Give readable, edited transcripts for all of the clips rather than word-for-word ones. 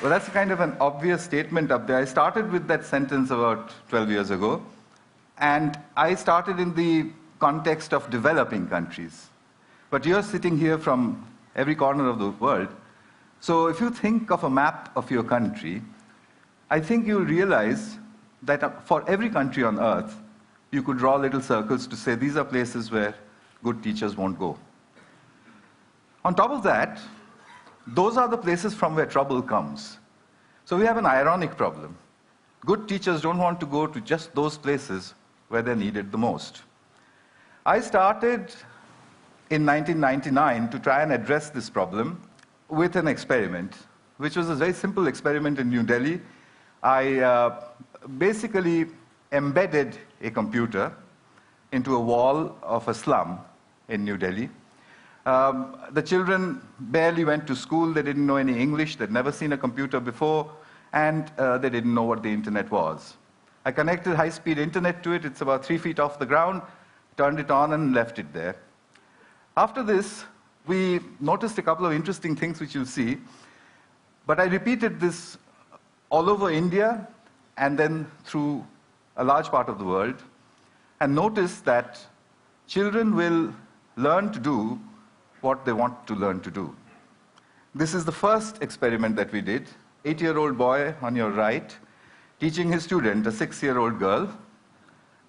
Well, that's kind of an obvious statement up there. I started with that sentence about 12 years ago, and I started in the context of developing countries. But you're sitting here from every corner of the world, so if you think of a map of your country, I think you'll realize that for every country on earth, you could draw little circles to say these are places where good teachers won't go. On top of that, those are the places from where trouble comes. So we have an ironic problem. Good teachers don't want to go to just those places where they're needed the most. I started in 1999 to try and address this problem with an experiment, which was a very simple experiment in New Delhi. I basically embedded a computer into a wall of a slum in New Delhi. The children barely went to school, they didn't know any English, they'd never seen a computer before, and they didn't know what the internet was. I connected high-speed internet to it, it's about 3 feet off the ground, turned it on and left it there. After this, we noticed a couple of interesting things which you'll see, but I repeated this all over India and then through a large part of the world, and noticed that children will learn to do what they want to learn to do. This is the first experiment that we did. 8-year-old boy on your right, teaching his student, a 6-year-old girl,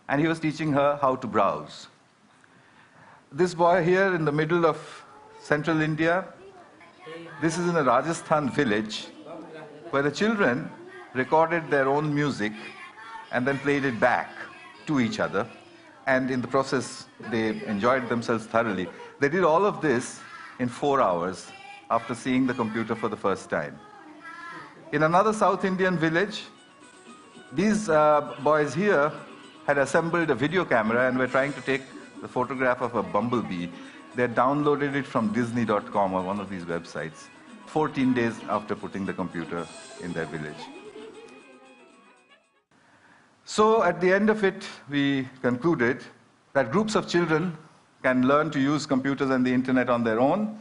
and he was teaching her how to browse. This boy here in the middle of central India, this is in a Rajasthan village, where the children recorded their own music and then played it back to each other, and in the process, they enjoyed themselves thoroughly. They did all of this in 4 hours after seeing the computer for the first time. In another South Indian village, these boys here had assembled a video camera and were trying to take the photograph of a bumblebee. They had downloaded it from Disney.com or one of these websites, 14 days after putting the computer in their village. So at the end of it, we concluded that groups of children can learn to use computers and the internet on their own,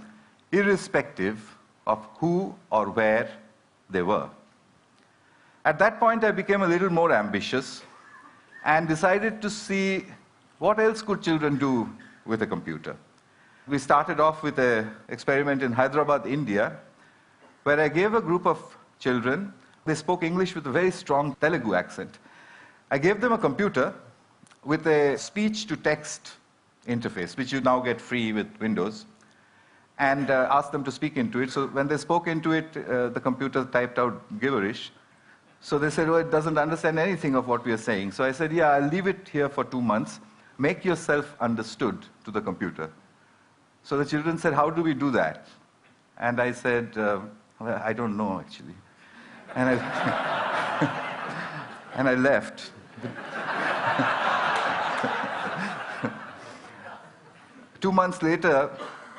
irrespective of who or where they were. At that point, I became a little more ambitious and decided to see what else could children do with a computer. We started off with an experiment in Hyderabad, India, where I gave a group of children, they spoke English with a very strong Telugu accent. I gave them a computer with a speech-to-text interface, which you now get free with Windows, and asked them to speak into it. So when they spoke into it, the computer typed out gibberish. So they said, oh, it doesn't understand anything of what we are saying. So I said, yeah, I'll leave it here for 2 months. Make yourself understood to the computer. So the children said, how do we do that? And I said, well, I don't know, actually. And and I left. 2 months later,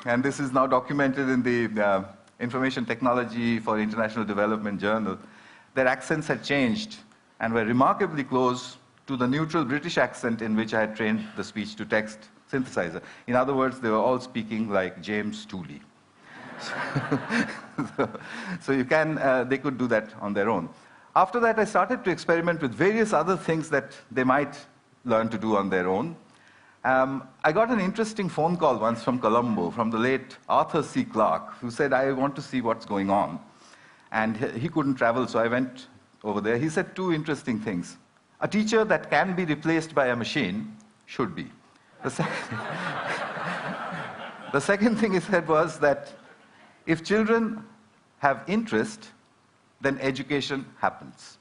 and this is now documented in the Information Technology for International Development Journal, their accents had changed and were remarkably close to the neutral British accent in which I had trained the speech-to-text synthesizer. In other words, they were all speaking like James Tooley. So you can, they could do that on their own. After that, I started to experiment with various other things that they might learn to do on their own. I got an interesting phone call once from Colombo, from the late Arthur C. Clarke, who said, I want to see what's going on. And he couldn't travel, so I went over there. He said 2 interesting things. A teacher that can be replaced by a machine should be. The second thing he said was that if children have interest, then education happens.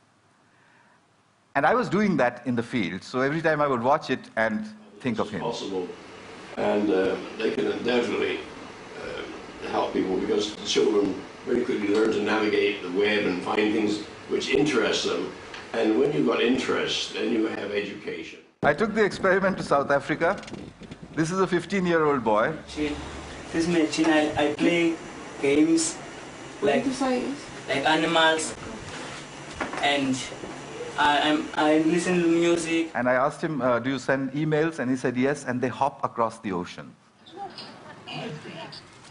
And I was doing that in the field, so every time I would watch it and think of him. Possible. And they can undoubtedly help people because the children very quickly learn to navigate the web and find things which interest them. And when you've got interest, then you have education. I took the experiment to South Africa. This is a 15-year-old boy. This is my chin. I play games, like Identify. like animals, and I listen to music. And I asked him, do you send emails? And he said yes, and they hop across the ocean.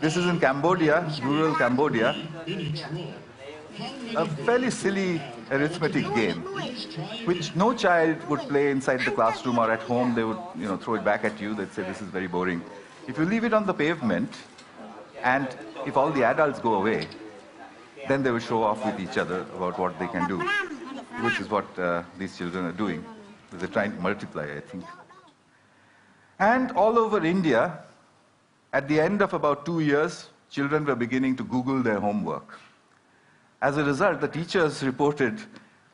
This is in Cambodia, rural Cambodia. A fairly silly arithmetic game, which no child would play inside the classroom or at home. They would, throw it back at you. They'd say, this is very boring. If you leave it on the pavement, and if all the adults go away, then they will show off with each other about what they can do, which is what these children are doing. They're trying to multiply, I think. And all over India, at the end of about 2 years, children were beginning to Google their homework. As a result, the teachers reported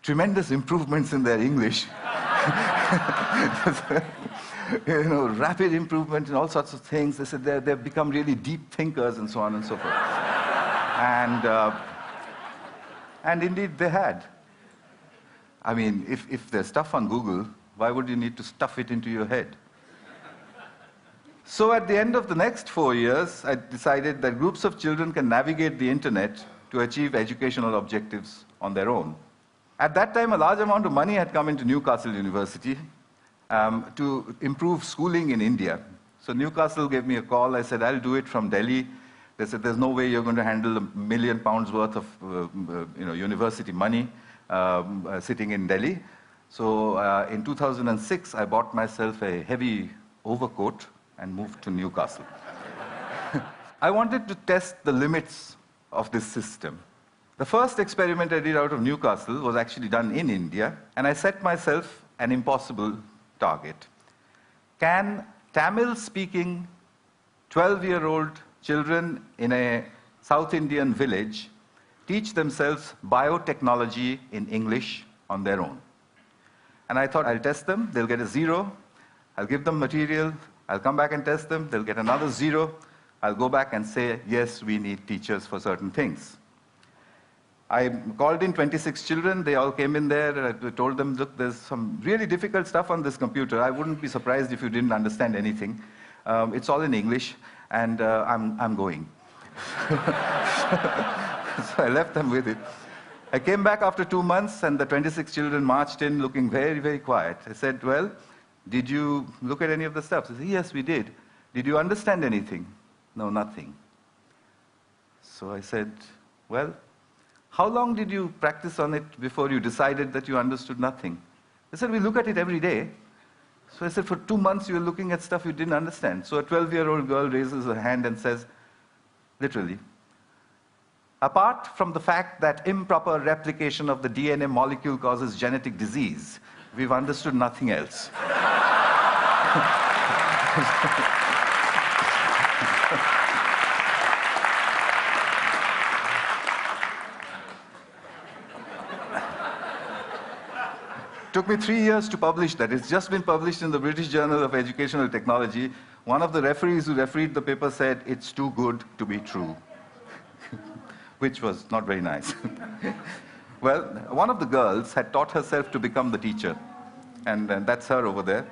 tremendous improvements in their English. Rapid improvement in all sorts of things. They said they've become really deep thinkers and so on and so forth. And indeed they had. I mean, if there's stuff on Google, why would you need to stuff it into your head? So at the end of the next 4 years, I decided that groups of children can navigate the internet to achieve educational objectives on their own. At that time, a large amount of money had come into Newcastle University to improve schooling in India. So Newcastle gave me a call. I said, I'll do it from Delhi. They said, there's no way you're going to handle £1 million worth of university money sitting in Delhi. So in 2006, I bought myself a heavy overcoat and moved to Newcastle. I wanted to test the limits of this system. The first experiment I did out of Newcastle was actually done in India, and I set myself an impossible target. Can Tamil-speaking 12-year-old children in a South Indian village teach themselves biotechnology in English on their own? And I thought, I'll test them, they'll get a 0, I'll give them material, I'll come back and test them, they'll get another 0, I'll go back and say, yes, we need teachers for certain things. I called in 26 children, they all came in there, I told them, look, there's some really difficult stuff on this computer. I wouldn't be surprised if you didn't understand anything. It's all in English, and I'm going. So I left them with it. I came back after 2 months, and the 26 children marched in looking very, very quiet. I said, well, did you look at any of the stuff? They said, yes, we did. Did you understand anything? No, nothing. So I said, well, how long did you practice on it before you decided that you understood nothing? They said, we look at it every day. So I said, for 2 months you were looking at stuff you didn't understand. So a 12-year-old girl raises her hand and says, literally, apart from the fact that improper replication of the DNA molecule causes genetic disease, we've understood nothing else. Took me 3 years to publish that. It's just been published in the British Journal of Educational Technology. One of the referees who refereed the paper said, it's too good to be true, which was not very nice. Well, one of the girls had taught herself to become the teacher, and that's her over there.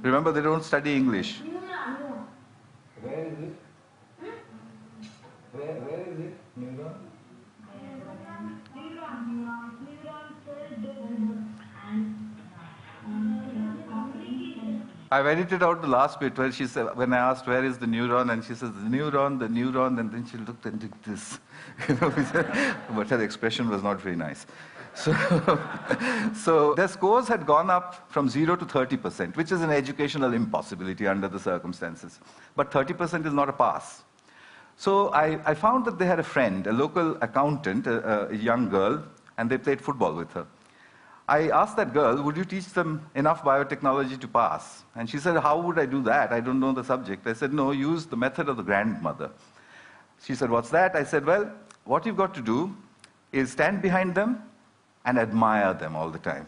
Remember, they don't study English. Where is it? Where is it? Neuron? I've edited out the last bit where she said, when I asked where is the neuron, and she says, the neuron, and then she looked and did this. But her expression was not very nice. So their scores had gone up from 0 to 30%, which is an educational impossibility under the circumstances. But 30% is not a pass. So I found that they had a friend, a local accountant, a young girl, and they played football with her. I asked that girl, would you teach them enough biotechnology to pass? And she said, how would I do that? I don't know the subject. I said, no, use the method of the grandmother. She said, what's that? I said, well, what you've got to do is stand behind them and admire them all the time.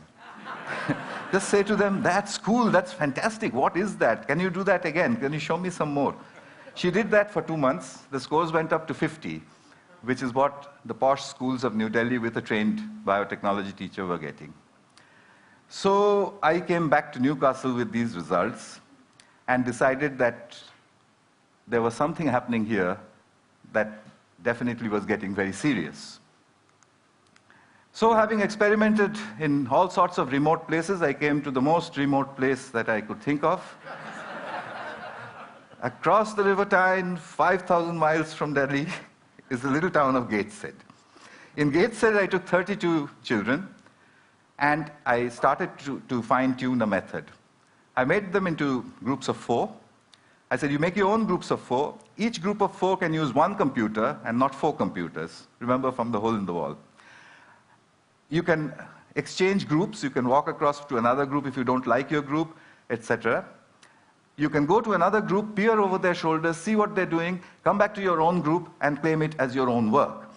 Just say to them, that's cool, that's fantastic, what is that? Can you do that again? Can you show me some more? She did that for 2 months. The scores went up to 50, which is what the posh schools of New Delhi with a trained biotechnology teacher were getting. So I came back to Newcastle with these results and decided that there was something happening here that definitely was getting very serious. So having experimented in all sorts of remote places, I came to the most remote place that I could think of. Across the River Tyne, 5,000 miles from Delhi, is the little town of Gateshead. In Gateshead, I took 32 children, and I started to fine-tune a method. I made them into groups of 4. I said, you make your own groups of 4. Each group of 4 can use 1 computer and not 4 computers. Remember, from the hole in the wall. You can exchange groups. You can walk across to another group if you don't like your group, etc. You can go to another group, peer over their shoulders, see what they're doing, come back to your own group and claim it as your own work.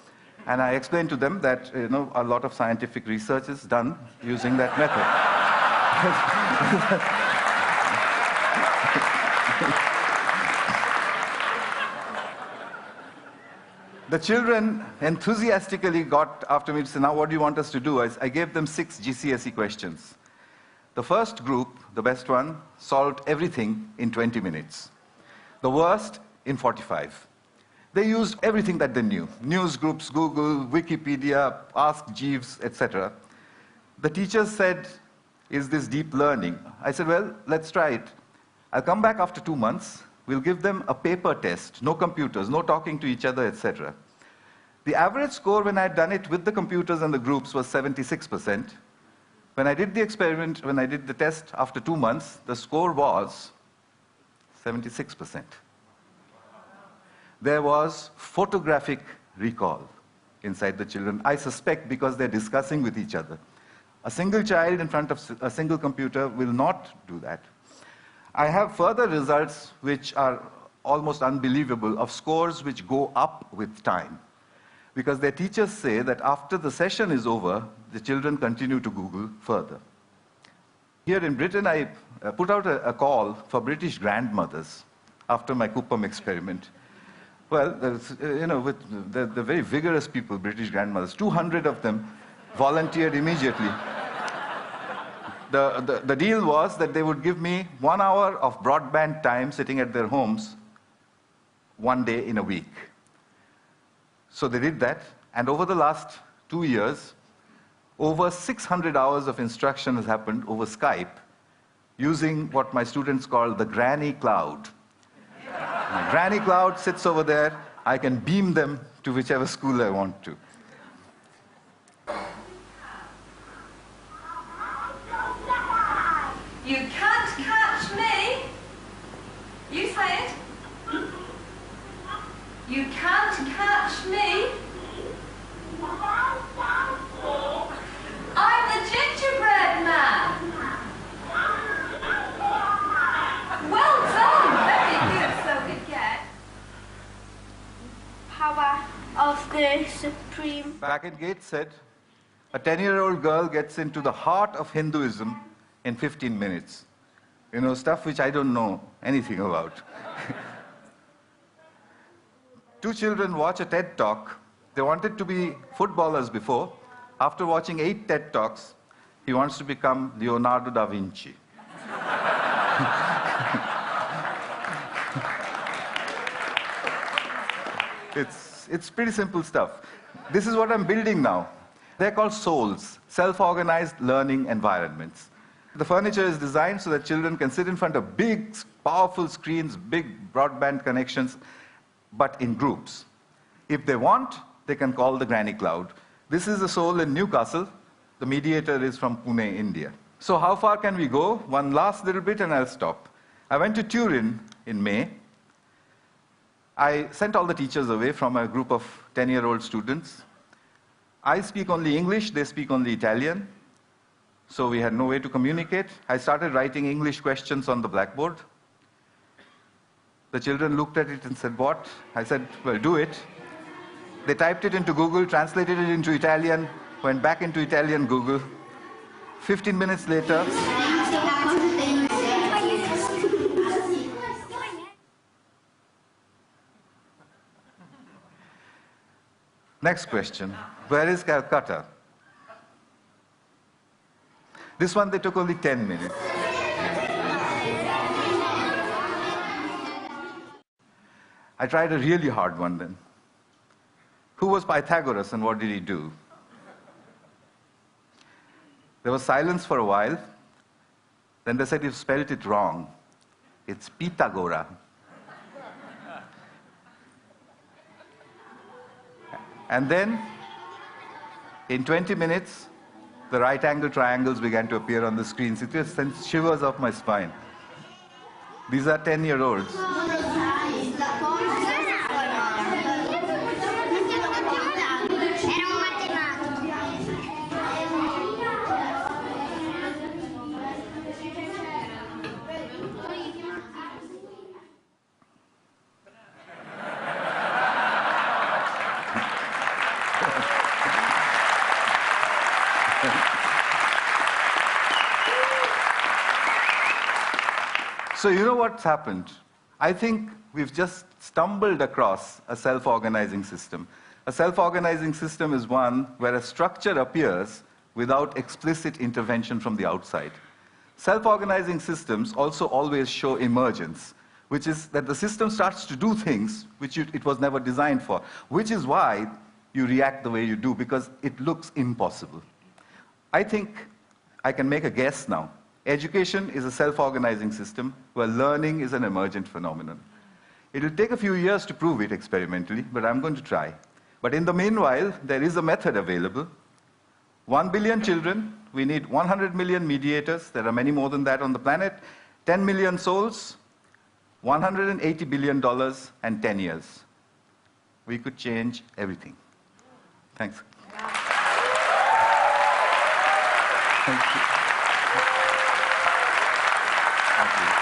And I explained to them that a lot of scientific research is done using that method. The children enthusiastically got after me to say, now what do you want us to do? I gave them 6 GCSE questions. The first group, the best one, solved everything in 20 minutes. The worst, in 45. They used everything that they knew. News groups, Google, Wikipedia, Ask Jeeves, etc. The teachers said, is this deep learning? I said, well, let's try it. I'll come back after 2 months. We'll give them a paper test, no computers, no talking to each other, etc. The average score when I had done it with the computers and the groups was 76%. When I did the experiment, when I did the test after 2 months, the score was 76%. There was photographic recall inside the children, I suspect because they're discussing with each other. A single child in front of a single computer will not do that. I have further results which are almost unbelievable of scores which go up with time. Because their teachers say that after the session is over, the children continue to Google further. Here in Britain, I put out a call for British grandmothers after my Coupam experiment. Well, with the very vigorous people, British grandmothers, 200 of them volunteered immediately. The deal was that they would give me 1 hour of broadband time sitting at their homes 1 day in a week. So they did that, and over the last 2 years, over 600 hours of instruction has happened over Skype using what my students call the granny cloud. The granny cloud sits over there. I can beam them to whichever school I want to. You can't catch me. You say it. You can't catch me. I'm the gingerbread man. Well done. Very good. So we get power of the Supreme. Back in Gateshead, a 10-year-old girl gets into the heart of Hinduism in 15 minutes. Stuff which I don't know anything about. 2 children watch a TED Talk. They wanted to be footballers before. After watching 8 TED Talks, he wants to become Leonardo da Vinci. It's pretty simple stuff. This is what I'm building now. They're called souls, self-organized learning environments. The furniture is designed so that children can sit in front of big, powerful screens, big broadband connections, but in groups. If they want, they can call the granny cloud. This is a soul in Newcastle. The mediator is from Pune, India. So how far can we go? One last little bit and I'll stop. I went to Turin in May. I sent all the teachers away from a group of 10-year-old students. I speak only English, they speak only Italian. So we had no way to communicate. I started writing English questions on the blackboard. The children looked at it and said, what? I said, well, do it. They typed it into Google, translated it into Italian, went back into Italian Google. 15 minutes later, next question, where is Calcutta? This one, they took only 10 minutes. I tried a really hard one then. Who was Pythagoras and what did he do? There was silence for a while. Then they said, you've spelled it wrong. It's Pythagora. And then, in 20 minutes, the right angle triangles began to appear on the screens. It just sent shivers up my spine. These are 10-year-olds. So you know what's happened? I think we've just stumbled across a self-organizing system. A self-organizing system is one where a structure appears without explicit intervention from the outside. Self-organizing systems also always show emergence, which is that the system starts to do things which it was never designed for, which is why you react the way you do, because it looks impossible. I think I can make a guess now. Education is a self-organizing system where learning is an emergent phenomenon. It will take a few years to prove it experimentally, but I'm going to try. But in the meanwhile, there is a method available. 1 billion children, we need 100 million mediators, there are many more than that on the planet, 10 million souls, $180 billion, and 10 years. We could change everything. Thanks. Thank you. Thank you.